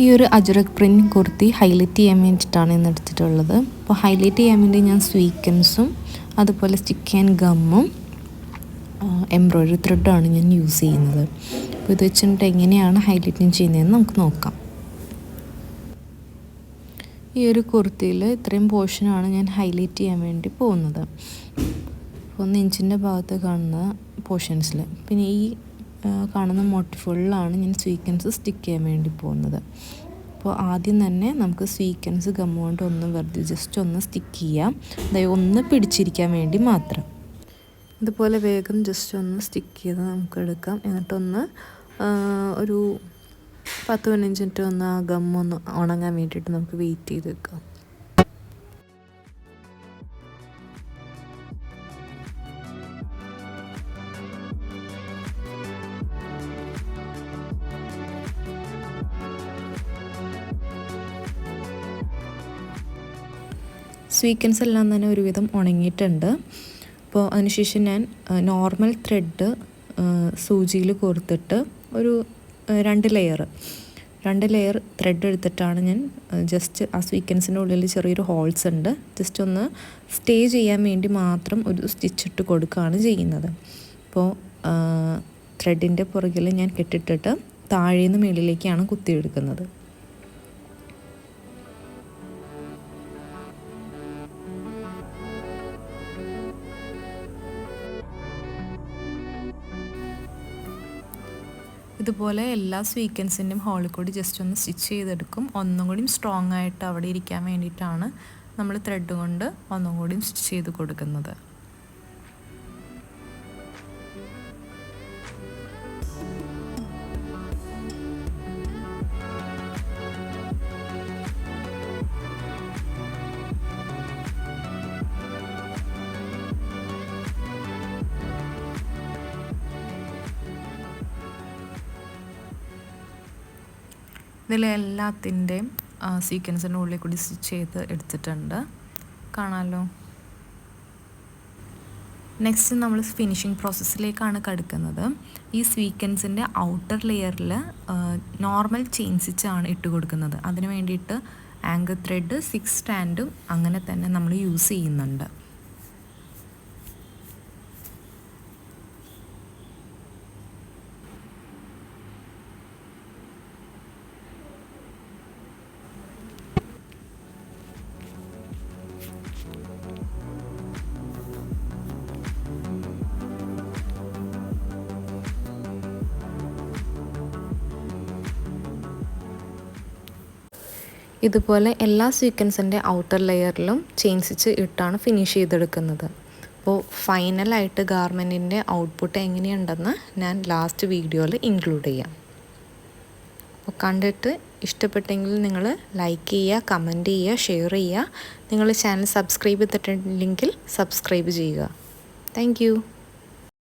ഈ ഒരു ajrak print kurti highlight ചെയ്യാൻ വേണ്ടിയിട്ടാണ് ഇന്ന് എടുത്തിട്ടുള്ളത്. അപ്പോൾ ഹൈലൈറ്റ് ചെയ്യാൻ വേണ്ടി ഞാൻ സ്വീക്കൻസും അതുപോലെ സ്റ്റിക്ക് ആൻഡ് ഗമ്മും എംബ്രോയ്ഡറി ത്രെഡാണ് ഞാൻ യൂസ് ചെയ്യുന്നത്. അപ്പോൾ ഇത് വെച്ചിട്ട് എങ്ങനെയാണ് ഹൈലൈറ്റിങ് ചെയ്യുന്നതെന്ന് നമുക്ക് നോക്കാം. ഈ ഒരു കുർത്തിയിൽ ഇത്രയും പോർഷനാണ് ഞാൻ ഹൈലൈറ്റ് ചെയ്യാൻ വേണ്ടി പോകുന്നത്. അപ്പോൾ നെഞ്ചിൻ്റെ ഭാഗത്ത് കാണുന്ന പോർഷൻസിൽ, പിന്നെ ഈ കാണുന്ന മോട്ടിഫുള്ളാണ് ഞാൻ സ്വീക്കൻസ് സ്റ്റിക്ക് ചെയ്യാൻ വേണ്ടി പോകുന്നത്. അപ്പോൾ ആദ്യം തന്നെ നമുക്ക് സ്വീക്കൻസ് ഗം കൊണ്ട് ഒന്ന് വെറുതെ ജസ്റ്റ് ഒന്ന് സ്റ്റിക്ക് ചെയ്യാം, അതായത് ഒന്ന് പിടിച്ചിരിക്കാൻ വേണ്ടി മാത്രം. ഇതുപോലെ വേഗം ജസ്റ്റ് ഒന്ന് സ്റ്റിക്ക് ചെയ്ത് നമുക്ക് എടുക്കാം. എന്നിട്ടൊന്ന് ഒരു 10-15 മിനിറ്റ് ഒന്ന് ആ ഗമ്മൊന്ന് ഉണങ്ങാൻ വേണ്ടിയിട്ട് നമുക്ക് വെയിറ്റ് ചെയ്ത് വെക്കാം. സ്വീക്കൻസ് എല്ലാം തന്നെ ഒരുവിധം ഉണങ്ങിയിട്ടുണ്ട്. അപ്പോൾ അതിനുശേഷം ഞാൻ നോർമൽ ത്രെഡ് സൂചിയിൽ കോർത്തിട്ട് ഒരു 2 ലെയർ ത്രെഡ് എടുത്തിട്ടാണ് ഞാൻ ജസ്റ്റ് ആ സ്വീക്കൻസിൻ്റെ ഉള്ളിൽ ചെറിയൊരു ഹോൾസ് ഉണ്ട്, ജസ്റ്റ് ഒന്ന് സ്റ്റേ ചെയ്യാൻ വേണ്ടി മാത്രം ഒരു സ്റ്റിച്ചിട്ട് കൊടുക്കുകയാണ് ചെയ്യുന്നത്. അപ്പോൾ ത്രെഡിൻ്റെ പുറകിൽ ഞാൻ കെട്ടിട്ടിട്ട് താഴേന്ന് മുകളിലേക്കാണ് കുത്തിയെടുക്കുന്നത്. ഇതുപോലെ എല്ലാ സ്വീക്കൻസിൻ്റെയും ഹോളിൽ കൂടി ജസ്റ്റ് ഒന്ന് സ്റ്റിച്ച് ചെയ്തെടുക്കും. ഒന്നും കൂടി സ്ട്രോങ് ആയിട്ട് അവിടെ ഇരിക്കാൻ വേണ്ടിയിട്ടാണ് നമ്മൾ ത്രെഡ് കൊണ്ട് ഒന്നും കൂടി സ്റ്റിച്ച് ചെയ്ത് കൊടുക്കുന്നത്. ഇതിലെല്ലാത്തിൻ്റെയും സീക്വൻസിൻ്റെ ഉള്ളിൽ കൂടി സ്റ്റിച്ച് ചെയ്ത് എടുത്തിട്ടുണ്ട്, കാണാമല്ലോ. നെക്സ്റ്റ് നമ്മൾ ഫിനിഷിങ് പ്രോസസ്സിലേക്കാണ് കടക്കുന്നത്. ഈ സ്വീക്കൻസിൻ്റെ ഔട്ടർ ലെയറിൽ നോർമൽ ചെയിൻ സ്റ്റിച്ചാണ് ഇട്ട് കൊടുക്കുന്നത്. അതിന് വേണ്ടിയിട്ട് ആങ്കർ ത്രെഡ് 6 സ്റ്റാൻഡും അങ്ങനെ തന്നെ നമ്മൾ യൂസ് ചെയ്യുന്നുണ്ട്. ഇതുപോലെ എല്ലാ സ്വീക്കൻസിൻ്റെ ഔട്ടർ ലെയറിലും ചെയിൻ സ്റ്റിച്ച് ഇട്ടാണ് ഫിനിഷ് ചെയ്തെടുക്കുന്നത്. അപ്പോൾ ഫൈനലായിട്ട് ഗാർമെൻറ്റിൻ്റെ ഔട്ട്പുട്ട് എങ്ങനെയുണ്ടെന്ന് ഞാൻ ലാസ്റ്റ് വീഡിയോയിൽ ഇൻക്ലൂഡ് ചെയ്യാം. അപ്പോൾ കണ്ടിട്ട് ഇഷ്ടപ്പെട്ടെങ്കിൽ നിങ്ങൾ ലൈക്ക് ചെയ്യുക, കമൻറ്റ് ചെയ്യുക, ഷെയർ ചെയ്യുക. നിങ്ങൾ ചാനൽ സബ്സ്ക്രൈബ് ചെയ്തിട്ടില്ലെങ്കിൽ സബ്സ്ക്രൈബ് ചെയ്യുക. താങ്ക്